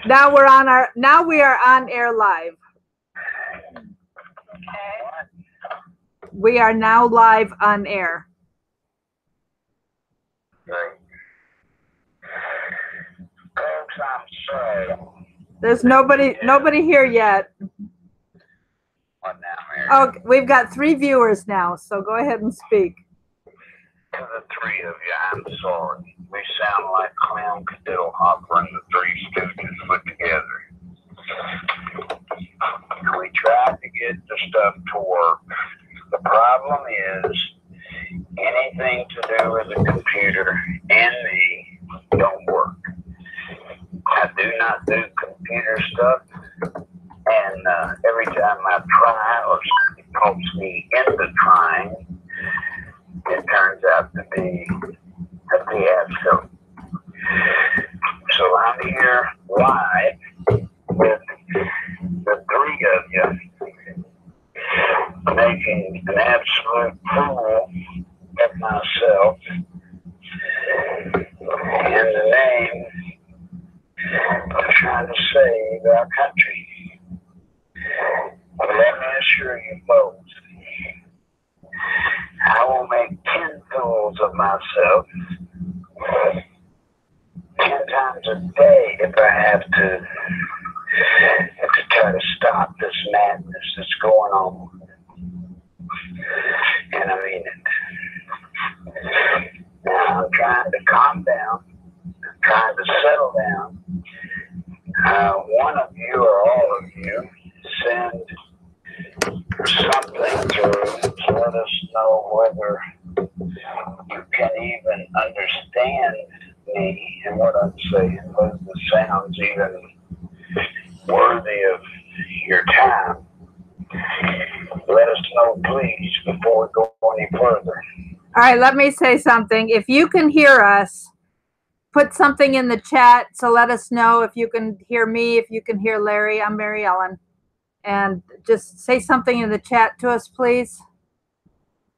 Now we are on air live. We are now live on air. I'm sorry. There's nobody here yet. Oh, we've got 3 viewers now, so go ahead and speak. To the 3 of you, I'm sorry. We sound like Clown Cadiddle Hopper and the 3 Stooges put together. We tried to get the stuff to work. The problem is anything to do with the computer and me don't work. I do not do computer stuff, and every time I try or somebody talks me into trying, it turns out to be a fiasco. So I'm here live with the 3 of you making an absolute fool of myself in the name of trying to save our country. But let me assure you folks, I will make 10 fools of myself 10 times a day if I have to try to stop this madness that's going on. And I mean it. Now I'm trying to calm down. I'm trying to settle down. One of you or all of you send something to let us know whether you can even understand me and what I'm saying, whether it sounds even worthy of your time. Let us know, please, before we go any further. All right, let me say something. If you can hear us, put something in the chat. So let us know if you can hear me, if you can hear Larry. I'm Mary Ellen. And just say something in the chat to us, please.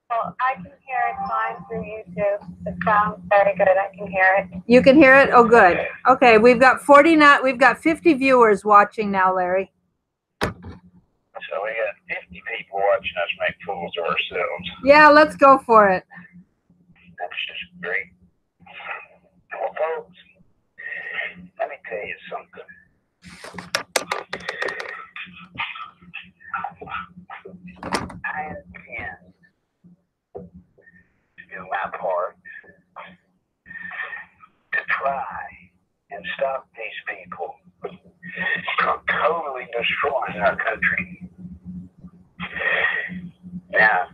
Well, I can hear it fine through YouTube. It sounds very good. I can hear it. You can hear it? Oh, good. Okay, we've got 50 viewers watching now, Larry. So we got 50 people watching us make fools of ourselves. Yeah, let's go for it. That's just great. Well, folks, let me tell you something. I intend to do my part to try and stop these people from totally destroying our country. Now,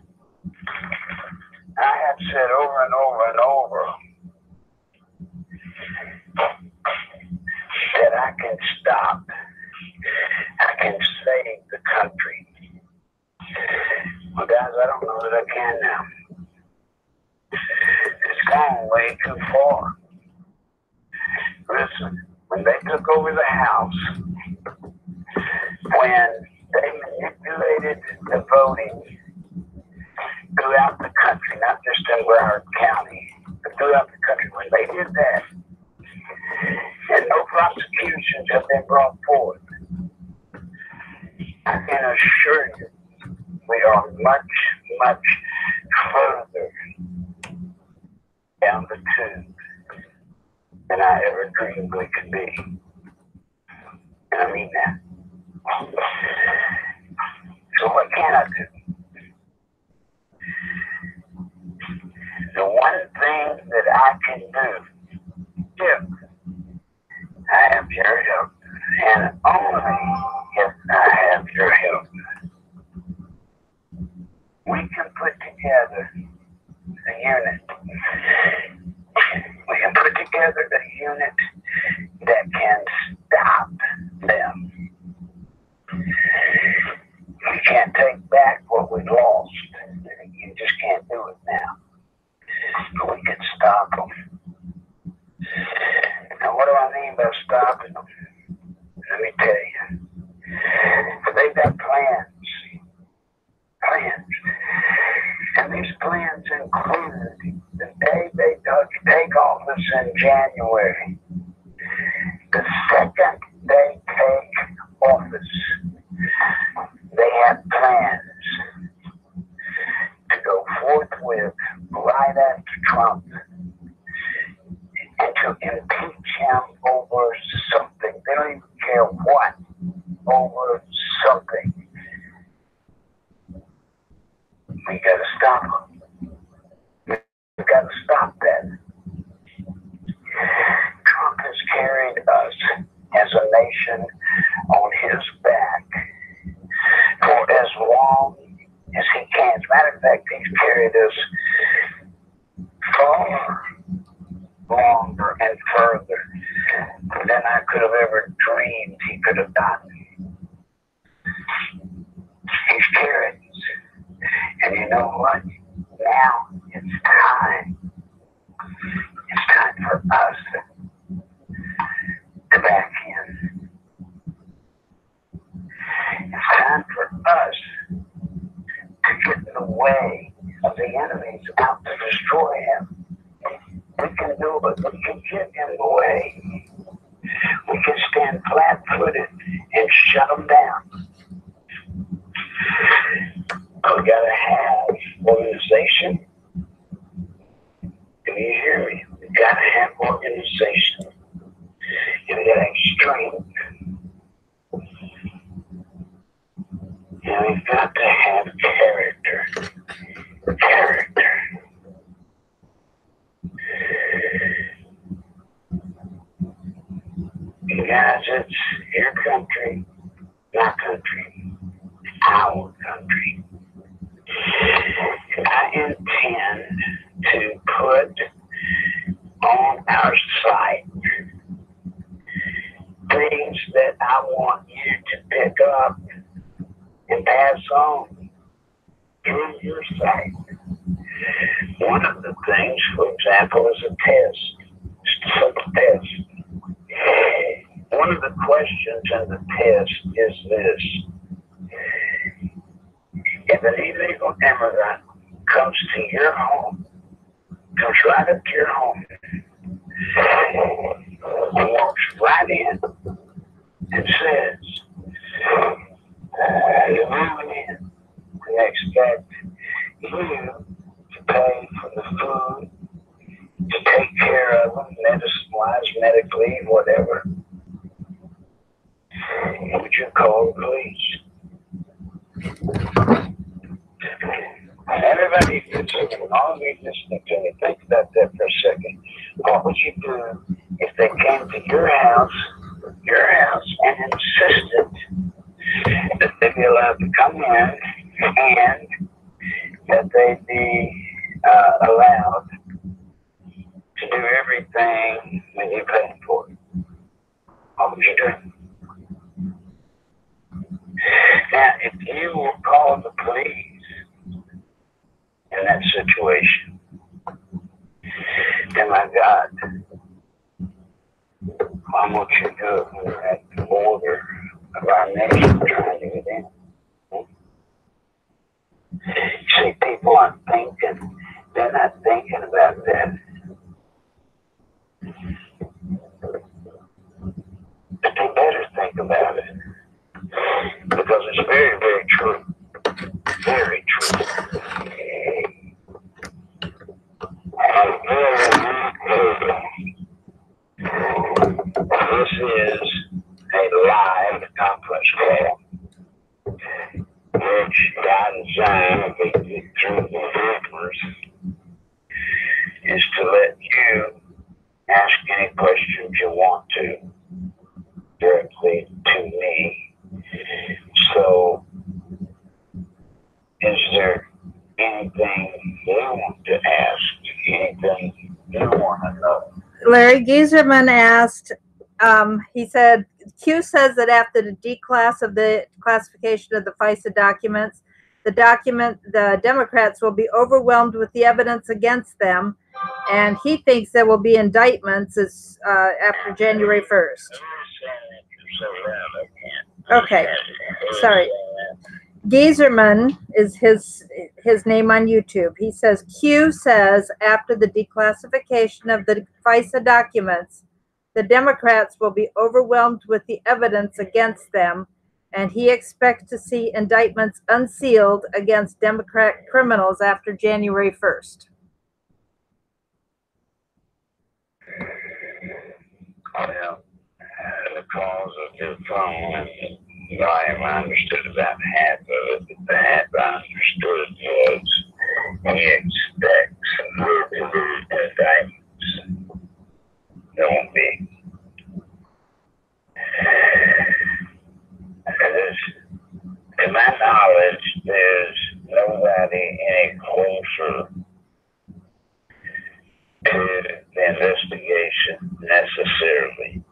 I have said over and over and over that I can stop, I can save the country. Well, guys, I don't know that I can now. It's gone way too far. Listen, when they took over the House, when they manipulated the voting throughout the country, not just in Broward County, but throughout the country, when they did that, and no prosecutions have been brought forth, I can assure you we are much, much further down the tube than I ever dreamed we could be. And I mean that. So what can I do? The one thing that I can do, if I have your help, and only if I have your help, we can put together a unit. We can put together a unit that can stop them. We can't take back what we lost. You just can't do it now. But we can stop them. Now, what do I mean by stopping them? Let me tell you. They've got plans. And these plans include the day they take office in January. The second they to impeach him over something. They don't even care what, over something. We got to stop them. We got to stop that. Trump has carried us as a nation on his back for as long as he can. As a matter of fact, he's carried us far longer and further than I could have ever dreamed he could have done. He's carried us. And you know what? Now it's time. It's time for us to back in. It's time for us to get in the way of the enemies out to destroy him. We can do it. We can get in the way. We can stand flat-footed and shut them down. But we gotta have organization. Do you hear me? We gotta have organization. And we gotta have strength. And we've got to have character. Character. You guys, it's your country, my country, our country. And I intend to put on our site things that I want you to pick up and pass on through your site. One of the things, for example, is a test. Just a simple test. One of the questions in the test is this. If an illegal immigrant comes to your home, comes right up to your home, and walks right in and says, you're moving in, and they expect you to pay for the food, to take care of them, medicine-wise, medically, whatever. Would you call the police? Everybody who's listening, all of you listening to me, think about that for a second. What would you do if they came to your house, and insisted that they be allowed to come in and that they be allowed to do everything that you paid for? What would you do? Now, if you will call the police in that situation, then my God, I want you to do it when you're at the border of our nation trying to get in. See, people aren't thinking, they're not thinking about that. But they better think about it. Because it's very, very true. Very true. This is a live conference call, which God designed through the papers is to let you ask any questions you want to directly to me. So, is there anything you want to ask? Anything you want to know? Larry Gieserman asked, he said, Q says that after the declassification of the FISA documents, the Democrats will be overwhelmed with the evidence against them, and he thinks there will be indictments after January 1st. Okay, sorry. Gieserman is his name on YouTube. He says, Q says after the declassification of the FISA documents, the Democrats will be overwhelmed with the evidence against them, and he expects to see indictments unsealed against Democrat criminals after January 1st. calls of your phone, and I understood about half of it, but the half I understood was he expects indictments. There won't be. To my knowledge, there's nobody any closer to the investigation necessarily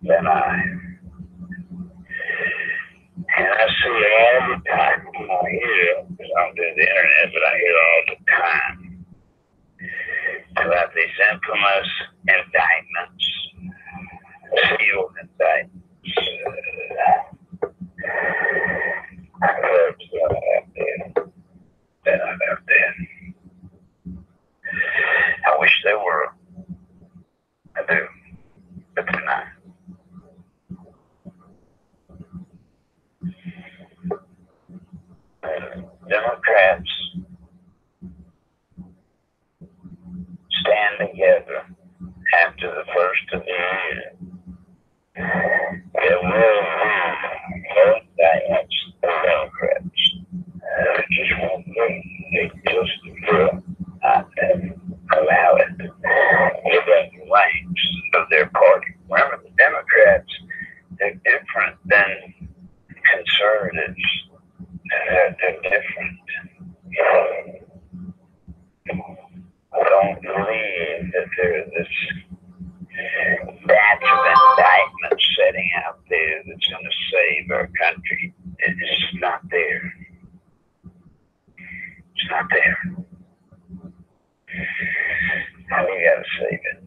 than I am. And I see all the time, I hear, because I don't do the internet, but I hear all the time about these infamous indictments, sealed indictments. They're not out there. I wish they were. I do. But they're not. Democrats stand together after the first of the year. There will be no indictments for Democrats. They just won't be. They just will not allow it. Give them the ranks of their party. Remember, the Democrats, they're different than conservatives. They're different. I don't believe that there's this batch of indictments setting out there that's going to save our country. It's not there. It's not there. How do you got to save it?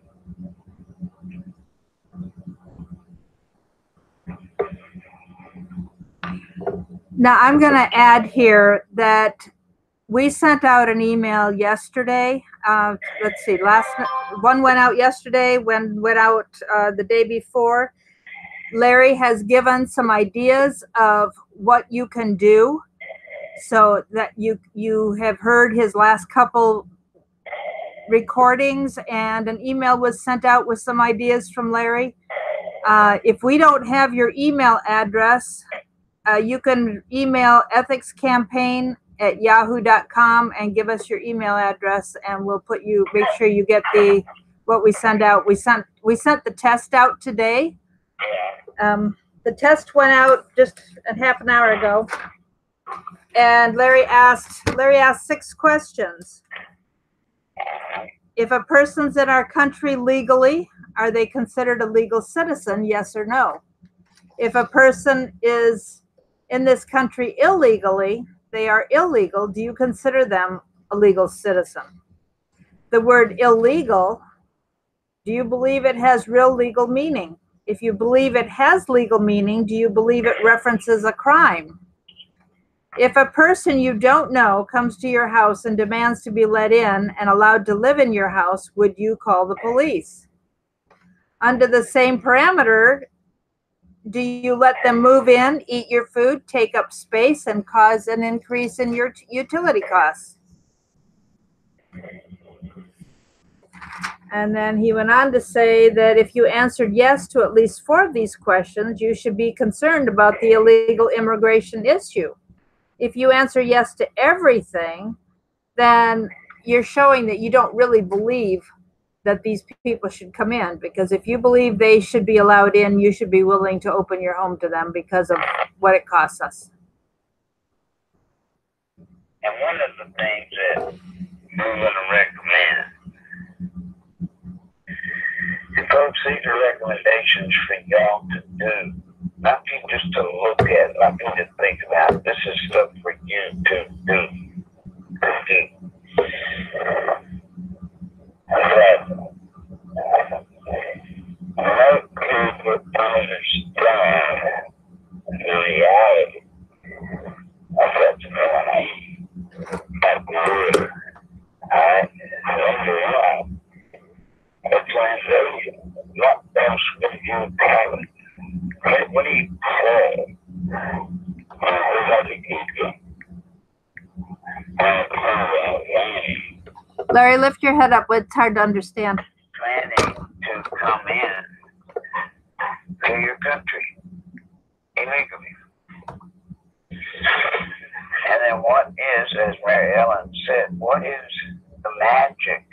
Now, I'm going to add here that we sent out an email yesterday. Let's see, one went out yesterday, one went out the day before. Larry has given some ideas of what you can do, so that you have heard his last couple recordings, and an email was sent out with some ideas from Larry. If we don't have your email address, you can email ethicscampaign@yahoo.com and give us your email address, and we'll make sure you get what we send out. We sent the test out today. The test went out just a half an hour ago, and Larry asked 6 questions. If a person's in our country legally, are they considered a legal citizen? Yes or no? If a person is in this country illegally, they are illegal. Do you consider them a legal citizen? The word illegal, do you believe it has real legal meaning? If you believe it has legal meaning, do you believe it references a crime? If a person you don't know comes to your house and demands to be let in and allowed to live in your house, would you call the police? Under the same parameter, do you let them move in, eat your food, take up space, and cause an increase in your utility costs? And then he went on to say that if you answered yes to at least 4 of these questions, you should be concerned about the illegal immigration issue. If you answer yes to everything, then you're showing that you don't really believe that these people should come in, because if you believe they should be allowed in, you should be willing to open your home to them because of what it costs us. And one of the things that we're going to recommend, and folks, these are recommendations for y'all to do, not just to look at, not to think about. This is stuff for you to do. Most people understand the reality of what's going on. Like we're, alright, number one, the translation. What else would you call it? What do you call Larry, lift your head up. It's hard to understand. Planning to come in. into your country illegally. And then what is, as Mary Ellen said, what is the magic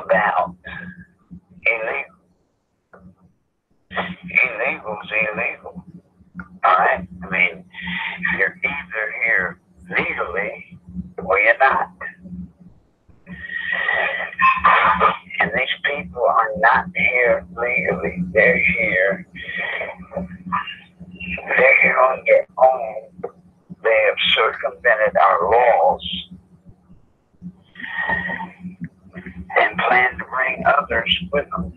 about illegal? Illegal is illegal. All right? I mean, you're either here legally or you're not. And these people are not here legally. They're here on their own. They have circumvented our laws and plan to bring others with them.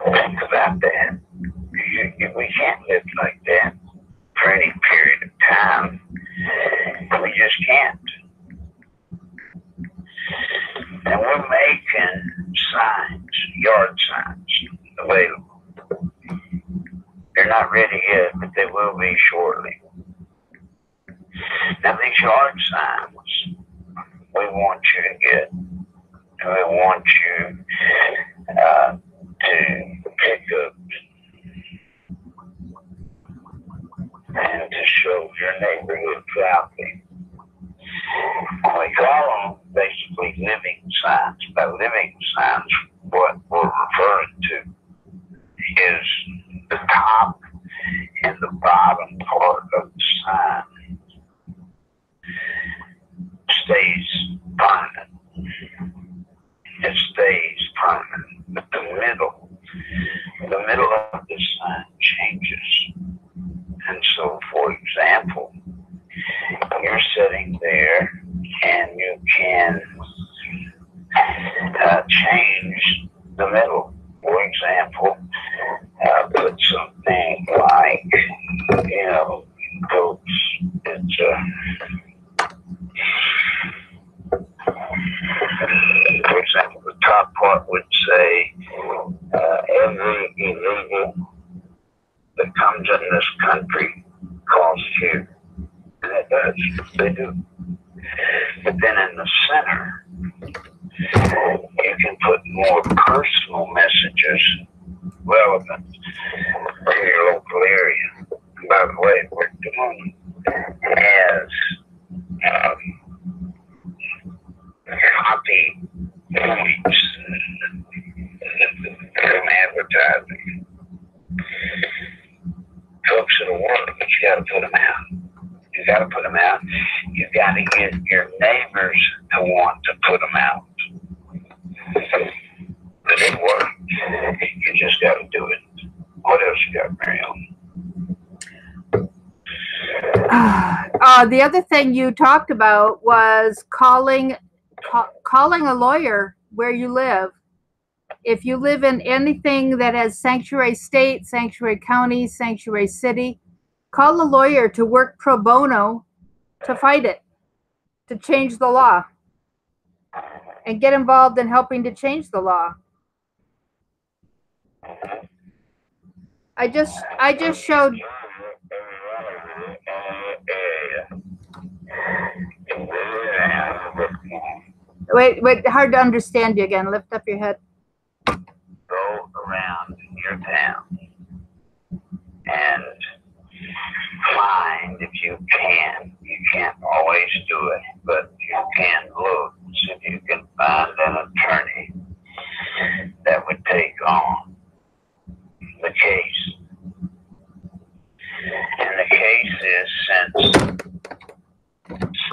Think about that. We can't live like that for any period of time. We just can't. And we're making signs, yard signs, available. They're not ready yet, but they will be shortly. Now, these yard signs, we want you to get. We want you to pick up and to show your neighborhood proudly. We call them basically living signs. By living signs, what we're referring to is the top and the bottom part of the sign stays permanent. It stays permanent. But the middle of the sign changes. And so, for example, you're sitting there and you can change the middle. For example, put something like, goats. It's for example, the top part would say, every illegal that comes in this country costs you. And it does. They do. But then in the center, you can put more personal messages relevant to your local area. And by the way, we're doing as copy points from advertising. Folks, it'll work, but you got to put them out. You got to put them out. You got to get your neighbors to want to put them out. But it works. You just got to do it. What else you got, Mary Ellen? The other thing you talked about was calling a lawyer where you live. If you live in anything that has sanctuary state, sanctuary county, sanctuary city, call a lawyer to work pro bono to fight it, to change the law, and get involved in helping to change the law. I just showed. Wait, hard to understand you again. Lift up your head. Go around your town and find, if you can, you can't always do it, but you can look, see if you can find an attorney that would take on the case. And the case is, since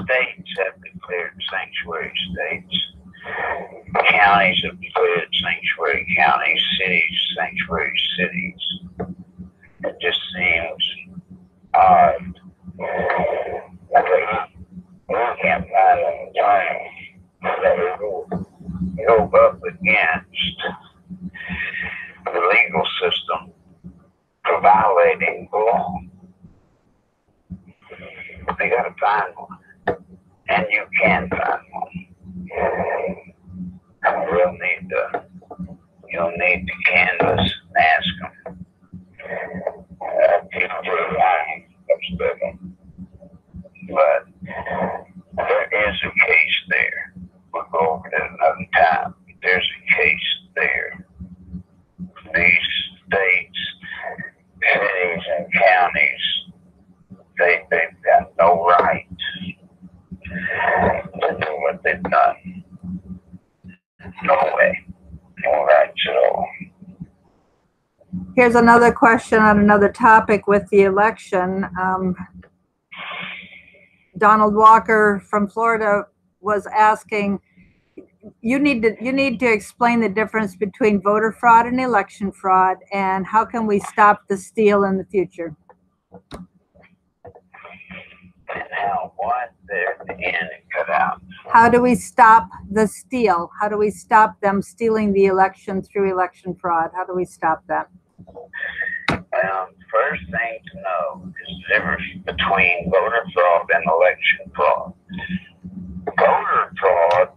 states have declared sanctuary states, counties have declared sanctuary counties, cities sanctuary cities, it just seems odd that we can't find an attorney that will go up against the legal system for violating the law. They got to find one, and you can find one. You'll need to canvass and ask them. People are lying, but there is a case there. We'll go over that another time. There's a case No way. No rights at all. Here's another question on another topic with the election. Donald Walker from Florida was asking, you need to explain the difference between voter fraud and election fraud, and how can we stop the steal in the future? And now what? There at the end it cut out. How do we stop the steal? How do we stop them stealing the election through election fraud? How do we stop that? Well, first thing to know is the difference between voter fraud and election fraud. Voter fraud,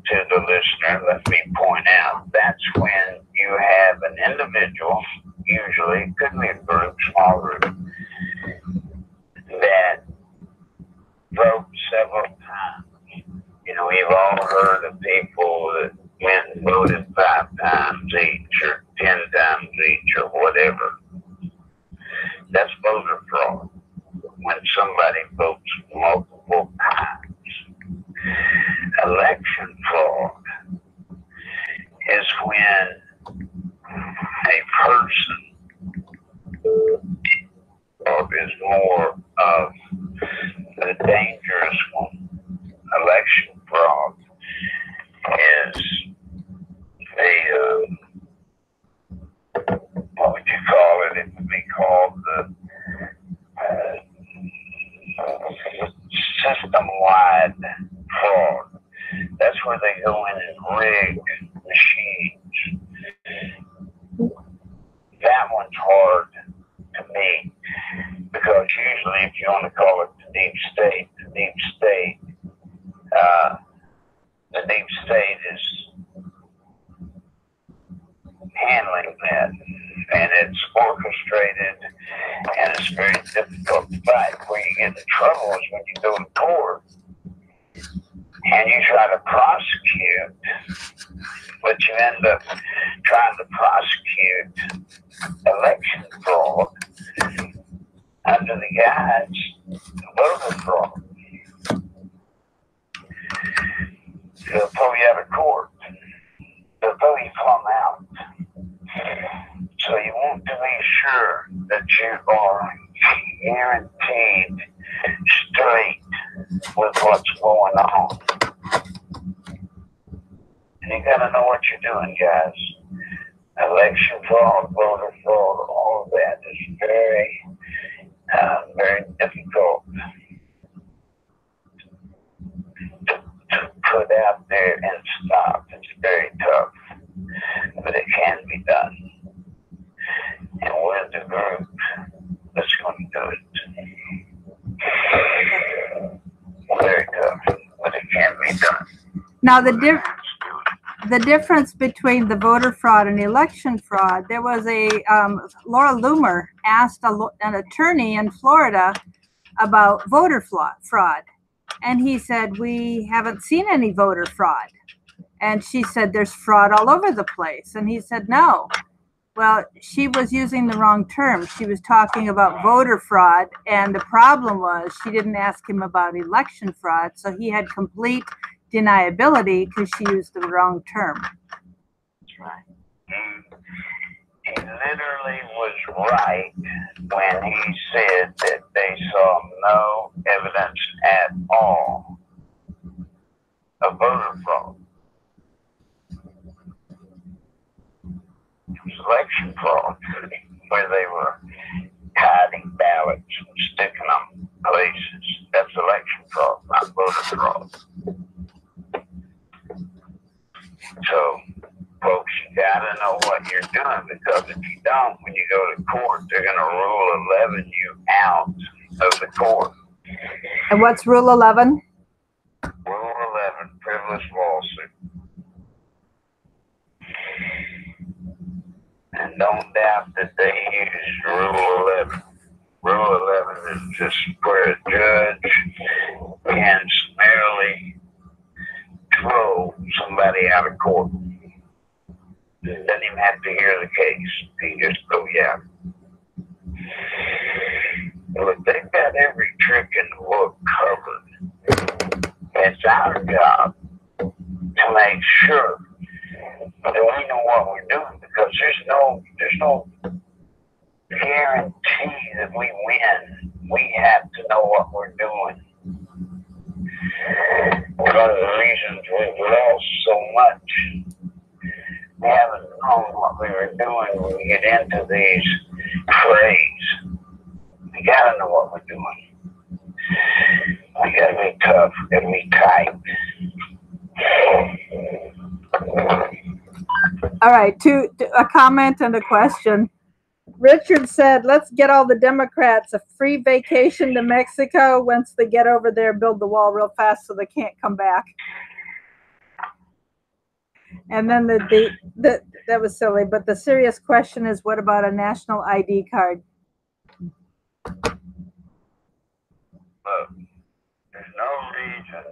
to the listener, let me point out, that's when you have an individual, usually, it could be a group, small group, that vote several times. You know, we've all heard of people that went and voted 5 times each or 10 times each or whatever. That's voter fraud, when somebody votes multiple times. Election fraud is when a person, or is more of the dangerous one. Election fraud is the, what would you call it? It would be called the system-wide fraud. That's where they go in and rig machines. That one's hard to me, because usually, if you want to call it the deep state is handling that, and it's orchestrated, and it's very difficult to fight. Where you get in trouble is when you go to court and you try to prosecute, but you end up trying to prosecute election fraud under the guise of voter fraud. They'll pull you out of court. They'll pull you plumb out. So you want to be sure that you are guaranteed straight with what's going on. And you gotta know what you're doing, guys. Election fraud, voter fraud, all of that is very, very difficult to put out there and stop. It's very tough, but it can be done. And we're the group that's going to do it. Very tough, but it can be done. Now, the difference between the voter fraud and election fraud, there was a, Laura Loomer asked an attorney in Florida about voter fraud. And he said, we haven't seen any voter fraud. And she said, there's fraud all over the place. And he said, no. Well, she was using the wrong term. She was talking about voter fraud. And the problem was she didn't ask him about election fraud. So he had complete deniability because she used the wrong term. That's right. He literally was right when he said that they saw no evidence at all of voter fraud. It was election fraud, where they were hiding ballots and sticking them places. That's election fraud, not voter fraud. So, folks, you gotta know what you're doing, because if you don't, when you go to court, they're gonna Rule 11 you out of the court. And what's Rule 11? Rule 11, frivolous lawsuit. And don't doubt that they use Rule 11. Rule 11 is just where a judge can summarily throw somebody out of court. Doesn't even have to hear the case. He can just throw you out. Look, they've got every trick in the book covered. It's our job to make sure do we know what we're doing? Because there's no guarantee that we win. We have to know what we're doing. One of the reasons we've lost so much, we haven't known what we were doing when we get into these frays. We gotta know what we're doing. We gotta be tough, we gotta be tight. All right, a comment and a question. Richard said, let's get all the Democrats a free vacation to Mexico. Once they get over there, build the wall real fast so they can't come back. And then that was silly, but the serious question is, what about a national ID card? Look, there's no reason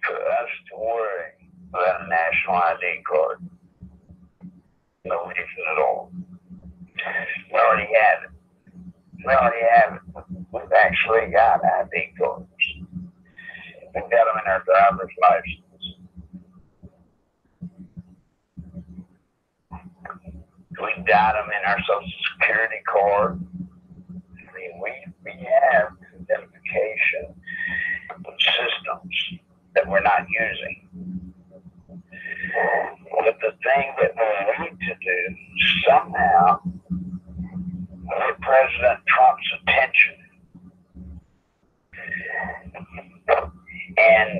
for us to worry about a national ID card. No reason at all. We already have it. We've actually got ID cards. We've got them in our driver's license. We've got them in our Social Security card. I mean, we have identification systems that we're not using. But the thing that we need to do somehow, get President Trump's attention and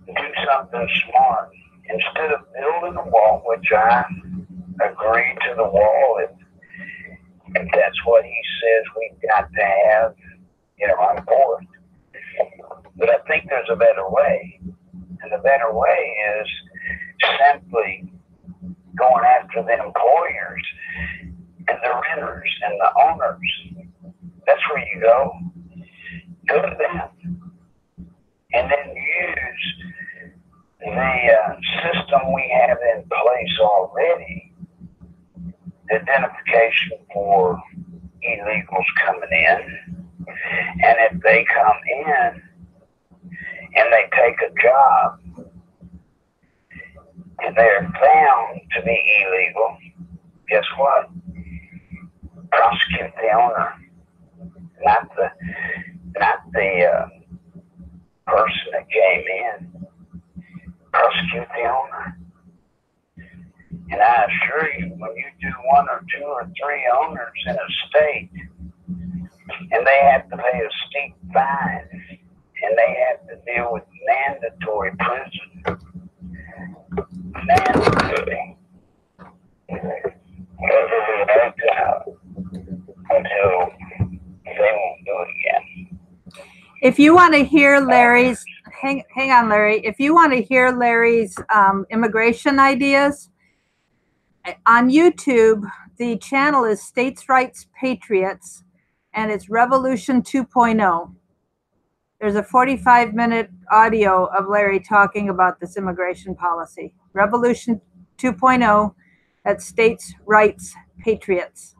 do something smart. Instead of building a wall, which I agree to the wall, if that's what he says we've got to have, I'm for it. But I think there's a better way. And the better way is simply going after the employers and the renters and the owners. That's where you go. Go to them. And then use the system we have in place already, the identification for illegals coming in. And if they come in and they take a job and they're found to be illegal, guess what? Prosecute the owner, not the person that came in. Prosecute the owner. And I assure you, when you do 1 or 2 or 3 owners in a state, and they have to pay a steep fine, and they have to deal with mandatory prison. Mandatory. Until they won't do it again. If you want to hear Larry's, hang on, Larry. If you want to hear Larry's immigration ideas, on YouTube, the channel is States' Rights Patriots, and it's Revolution 2.0. There's a 45-minute audio of Larry talking about this immigration policy. Revolution 2.0 at States' Rights Patriots.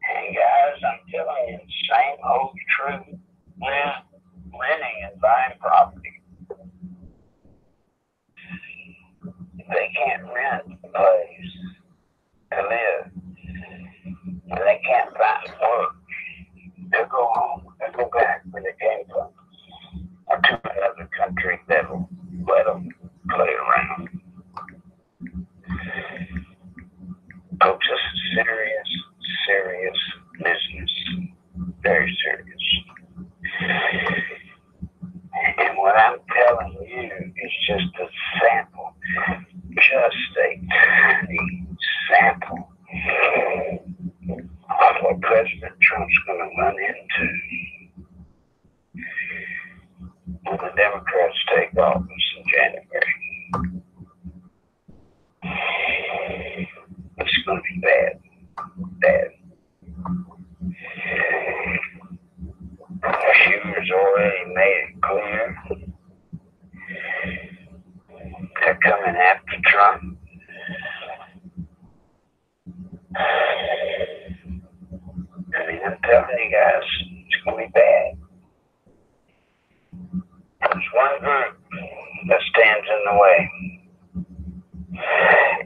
Hey guys, I'm telling you, same old truth. Renting and buying property. If they can't rent a place to live, and they can't find work, they'll go home. They'll go back where they came from, or to another country that'll let them play around. Folks, this is serious business. Very serious. And what I'm telling you is just a sample, just a tiny sample of what President Trump's going to run into when the Democrats take office in January. It's going to be bad. Bad. Schumer's already made it clear they're coming after Trump. I mean, I'm telling you guys, it's going to be bad. There's one group that stands in the way.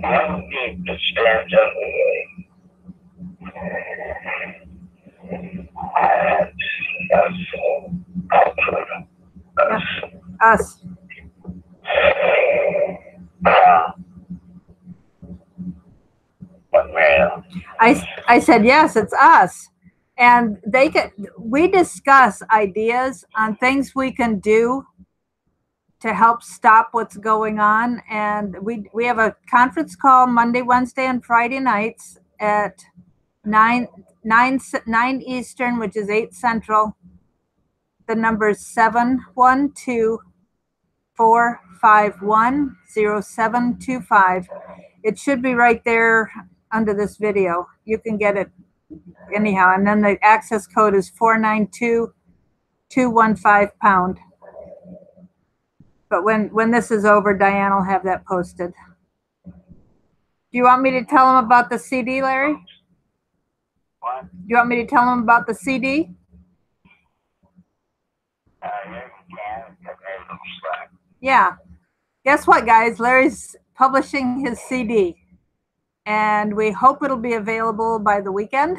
One group that stands in the way. Us. I said, yes, it's us. And we discuss ideas on things we can do to help stop what's going on. And we have a conference call Monday, Wednesday, and Friday nights at 9 Eastern, which is 8 Central. The number is 712-451-0725. It should be right there under this video. You can get it anyhow. And then the access code is 492-215#. But when this is over, Diane will have that posted. Do you want me to tell them about the CD, Larry? What? Do you want me to tell them about the CD? Yeah. Guess what, guys? Larry's publishing his CD. And we hope it'll be available by the weekend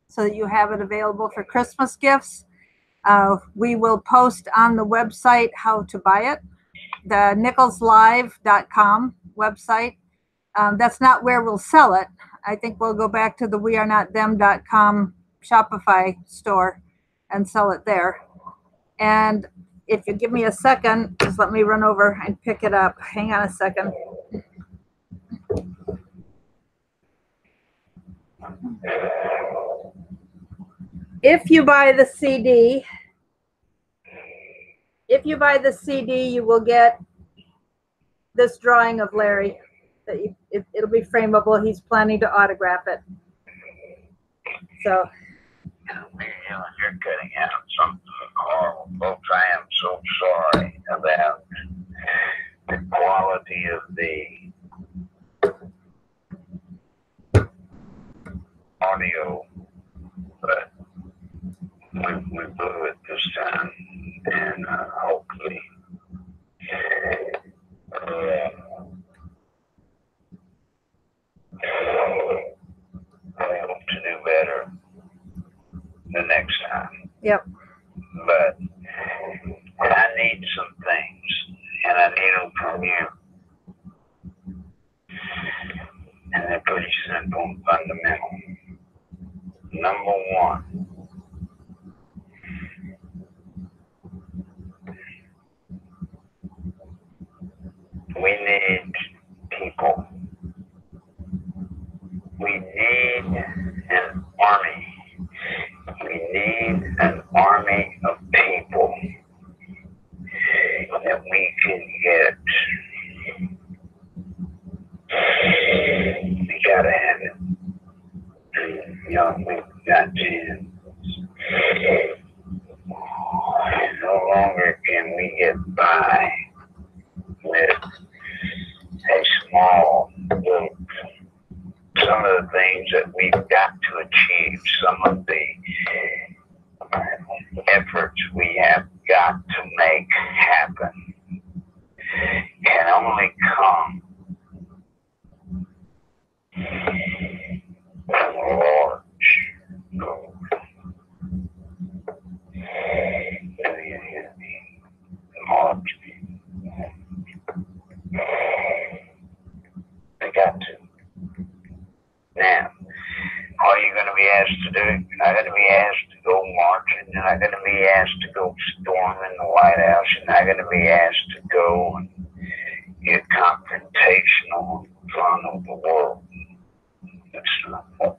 so that you have it available for Christmas gifts. We will post on the website how to buy it. The nicholslive.com website. That's not where we'll sell it. I think we'll go back to the wearenotthem.com Shopify store and sell it there. And if you give me a second, just let me run over and pick it up. Hang on a second. If you buy the CD, you will get this drawing of Larry. It'll be frameable. He's planning to autograph it. So. You're cutting out something horrible. Folks, I am so sorry about the quality of the audio, but we blew it this time, and hopefully I hope to do better the next time. Yep. But I need some things, and I need them from you. And they're pretty simple and fundamental. Number one, we need people. We need an army. We need an army of people that we can get. We gotta have it. You know, we've got to. No longer can we get by with a small group. Some of the things that we've got to achieve, some of the efforts we have got to make happen can only come from a large group. Large people. They got to. Now, all you're going to be asked to do, you're not going to be asked to go marching, you're not going to be asked to go storming the White House, you're not going to be asked to go and get confrontational in front of the world. That's not what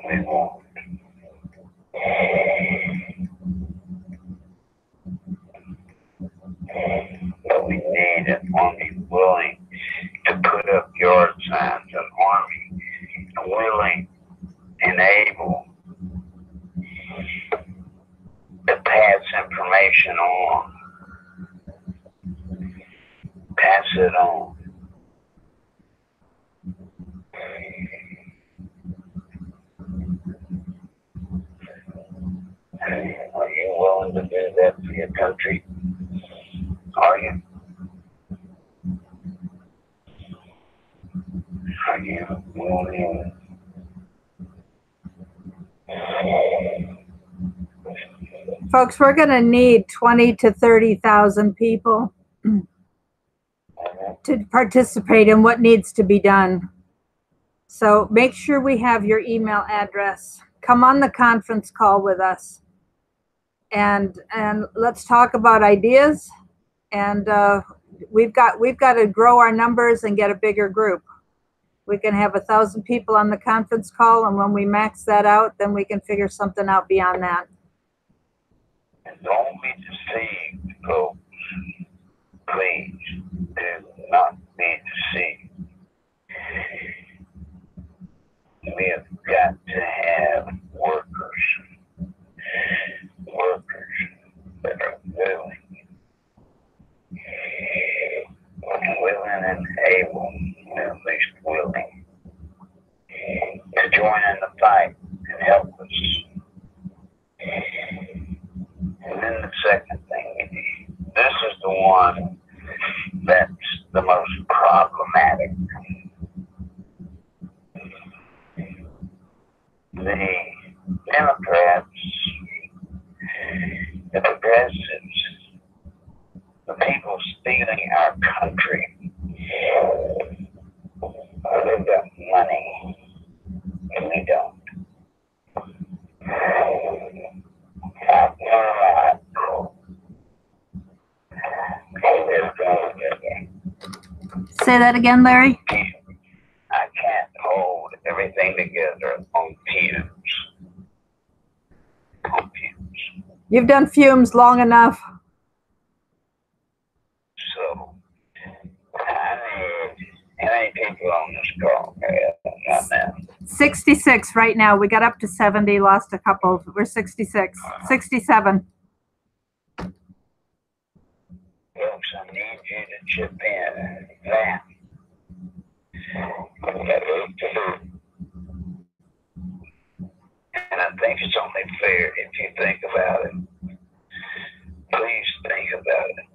we want. But we need an army willing to put up yard signs, an army willing and able to pass information on, pass it on. Are you willing willing to do that for your country? Are you? Are you willing? Folks, we're going to need 20 to 30,000 people to participate in what needs to be done. So make sure we have your email address. Come on the conference call with us, and let's talk about ideas. And we've got to grow our numbers and get a bigger group. We can have 1,000 people on the conference call, and when we max that out, then we can figure something out beyond that. And don't be deceived, folks. Please do not be deceived. We have got to have workers that are willing and able, at least willing, to join in the fight and help us. And then the second thing we need, this is the one that's the most problematic. The Democrats, the progressives, the people stealing our country, they've got money and we don't. Say that again, Larry. I can't hold everything together on fumes. You've done fumes long enough. So, I need, how many people on this call? Not now. 66 right now. We got up to 70, lost a couple. We're 66, 67. Folks, I need you to chip in now. And I think it's only fair if you think about it. Please think about it.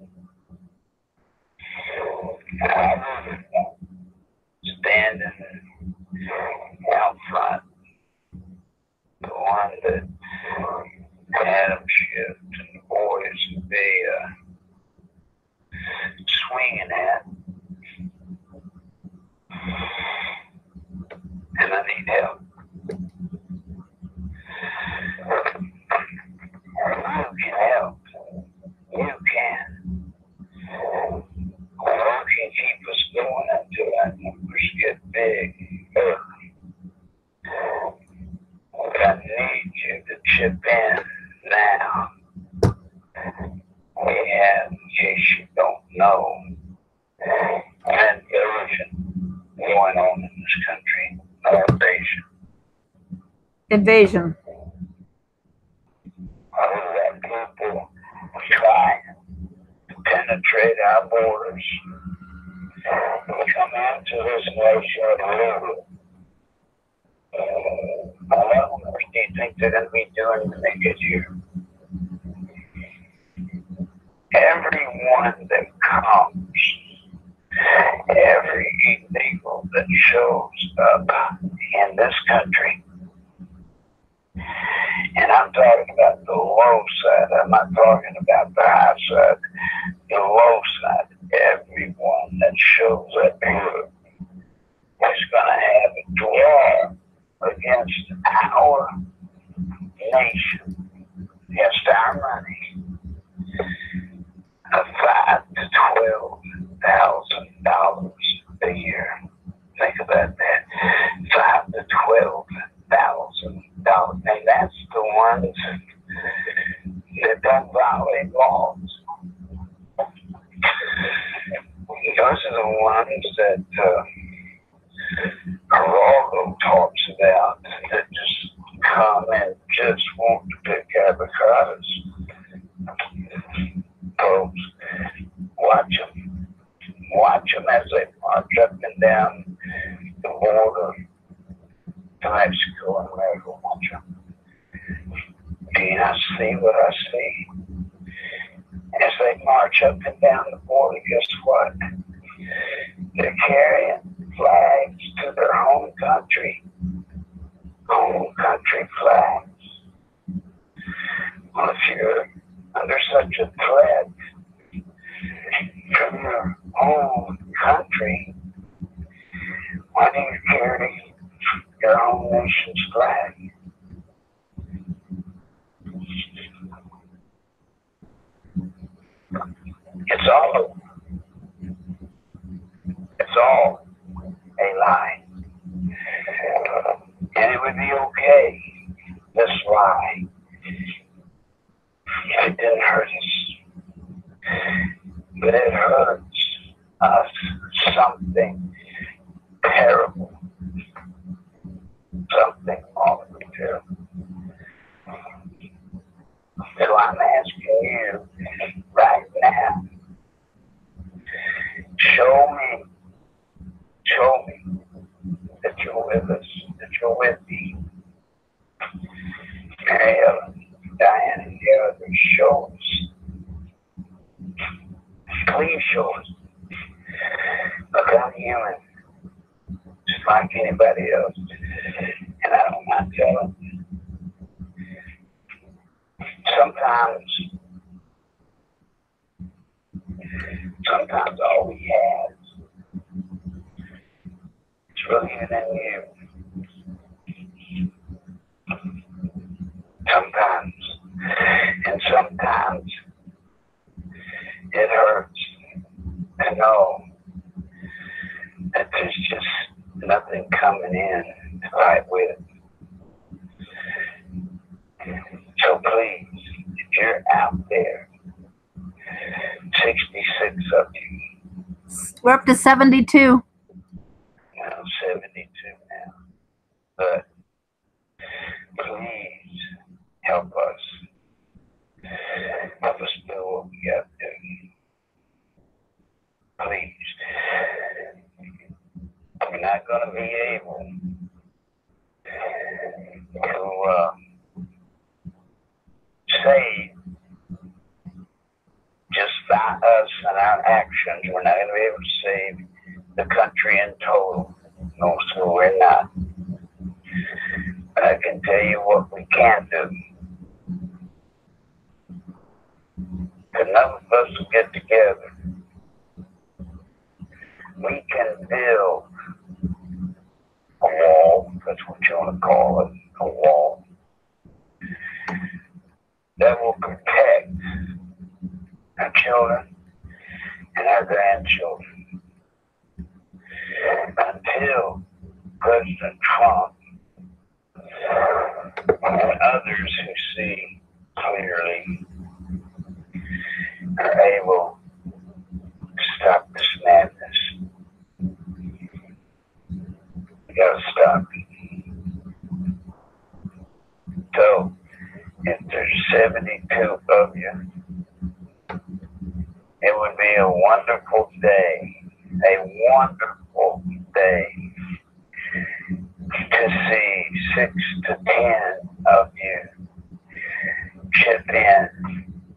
I'm standing out front, the one that Adam Schiff and the boys would be swinging at. And I need help. You can help. You can. You can keep us going until our numbers get big. But I need you to chip in now. We have, in case you don't know, an invasion going on in this country. An invasion. Invasion. That people trying to penetrate our borders, come into this nation illegally. What do you think they're going to be doing when they get here? Everyone that comes, every illegal that shows up in this country, and I'm talking about the low side, I'm not talking about the high side, the low side, everyone that shows up here is going to have a draw against our nation, against our money, of $5,000 to $12,000 a year. Think about that. $5,000 to $12,000. And that's the ones that don't violate laws. Those are the ones that Geraldo talks about, that just come and just want to pick avocados. Folks, watch them. Watch them as they march up and down the border to Mexico and America. Watch them. Do you not see what I see? march up and down the border, guess what? They're carrying flags to their home country flags. Well, if you're under such a threat from your own country, why do you carry your own nation's flag? It's all a lie. And it would be okay, this lie, if it didn't hurt us. But it hurts us something terrible. Something awfully terrible. So I'm asking you right now, show me that you're with us, that you're with me. Mary Ellen, Diane, and the others, show us. Please show us. Look, I'm human, just like anybody else, and I don't mind telling you. Sometimes all we have is really in you. Sometimes it hurts to know that there's just nothing coming in to fight with. So please, if you're out there, 66 of you. We're up to 72. 72 now. But please help us. Help us do what we got to do. Please. We're not going to be able to save just by us and our actions. We're not going to be able to save the country in total. No, so we're not. But I can tell you what we can do. Enough of us will get together. We can build a wall, that's what you want to call it, a wall, that will protect our children and our grandchildren until President Trump and others who see clearly are able to stop this madness. We gotta stop it. So, if there's 72 of you, it would be a wonderful day to see 6 to 10 of you chip in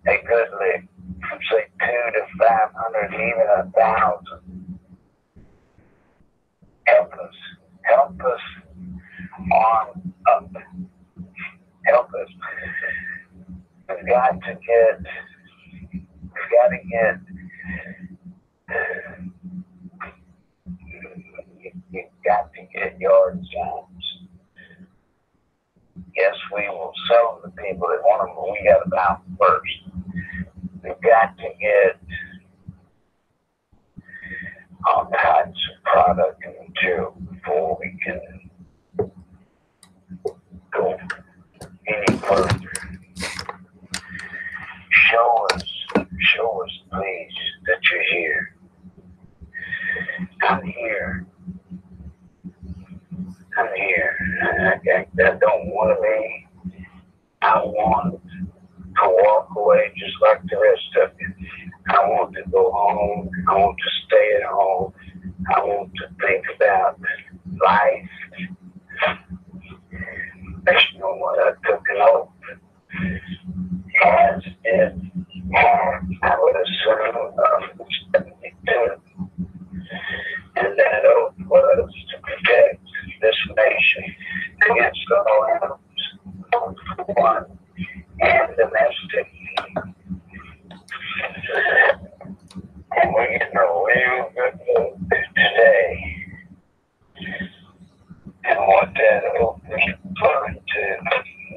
a good lick, from say 2 to 500, even 1,000. Help us on up. Help us. We've got to get you've got to get yard signs. Yes, we will sell them to people that want them, but we got to buy them first. We've got to get all types of product and material before we can go any further. Show us, please, that you're here. I'm here. I don't want to be. I want to walk away just like the rest of you. I want to go home. I want to stay at home. I want to think about life. But you know what? I took an oath. As if I would assume 72. And that was to protect this nation against all animals, one and domestic. And we're getting a real good look today. And what that oath is referring to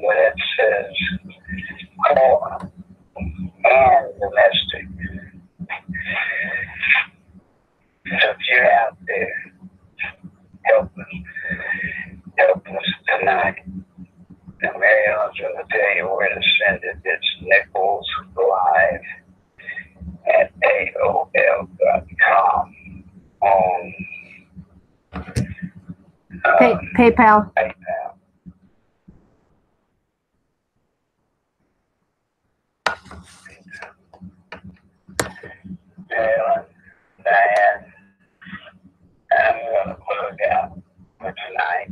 when it says corn and domestic. So if you're out there, help us tonight. And Mary Ellen's going to tell you where to send it. It's Nichols Live at AOL.com on PayPal. PayPal. Ellen, Diane, I'm going to plug out for tonight.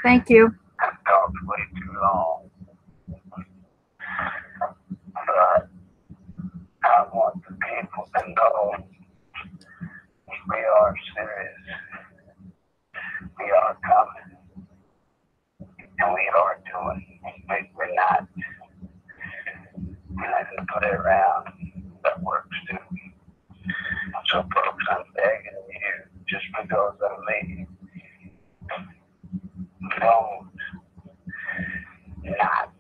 Thank you. I've talked way too long. But I want the people to know we are serious. We are coming. And we are doing. We're not going to put it around. That works too. So folks, I'm begging you, just because of me, don't not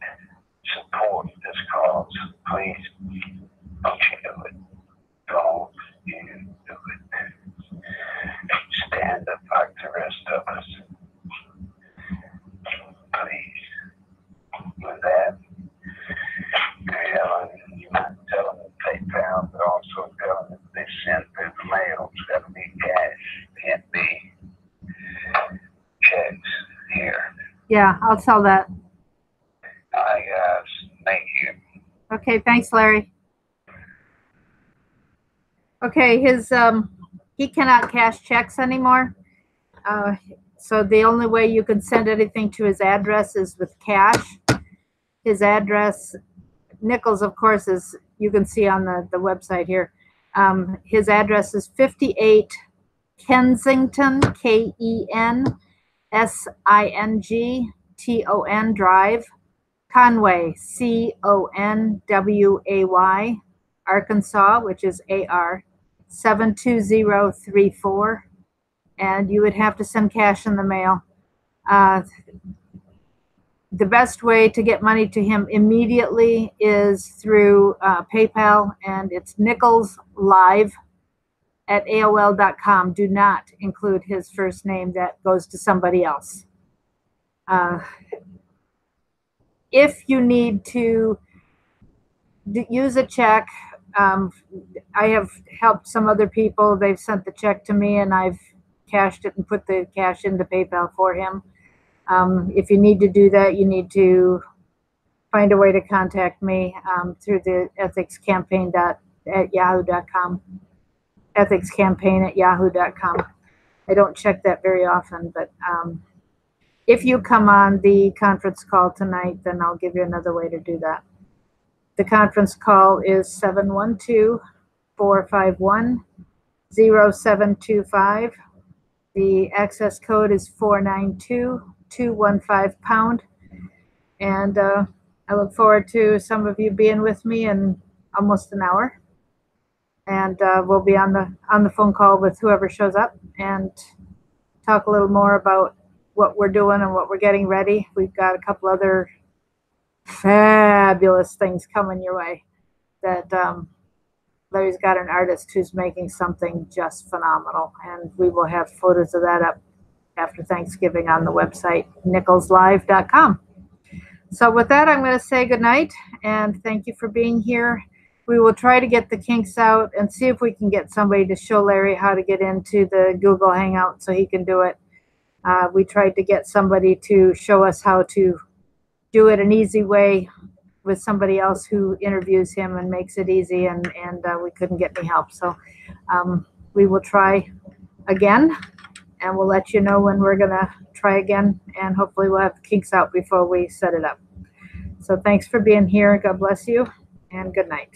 support this cause. Please don't you do it. Don't you do it. Stand up like the rest of us. Please. With that, Mary Ellen, you might tell them PayPal, but also tell them if they send through the mail, it's got to be cash. Can't be checks here. Yeah, I'll tell that. All right, guys. Thank you. Okay, thanks, Larry. Okay, he cannot cash checks anymore. So the only way you can send anything to his address is with cash. His address, Nichols, of course, is, you can see on the website here. His address is 58 Kensington, KENSINGTON Drive, Conway, CONWAY, Arkansas, which is AR, 72034. And you would have to send cash in the mail. The best way to get money to him immediately is through PayPal, and it's Nichols Live at AOL.com. Do not include his first name. That goes to somebody else. If you need to use a check, I have helped some other people. They've sent the check to me, and I've cashed it and put the cash into PayPal for him. If you need to do that, you need to find a way to contact me through the ethicscampaign@yahoo.com. ethicscampaign@yahoo.com. I don't check that very often, but if you come on the conference call tonight, then I'll give you another way to do that. The conference call is 712-451-0725. The access code is 492-215#. And I look forward to some of you being with me in almost an hour. And we'll be on the phone call with whoever shows up and talk a little more about what we're doing and what we're getting ready. We've got a couple other fabulous things coming your way. That Larry's got an artist who's making something just phenomenal, and we will have photos of that up after Thanksgiving on the website, nicholslive.com. So with that, I'm going to say goodnight, and thank you for being here. We will try to get the kinks out and see if we can get somebody to show Larry how to get into the Google Hangout so he can do it. We tried to get somebody to show us how to do it an easy way with somebody else who interviews him and makes it easy, and we couldn't get any help. So we will try again, and we'll let you know when we're going to try again, and hopefully we'll have the kinks out before we set it up. So thanks for being here. God bless you. and good night.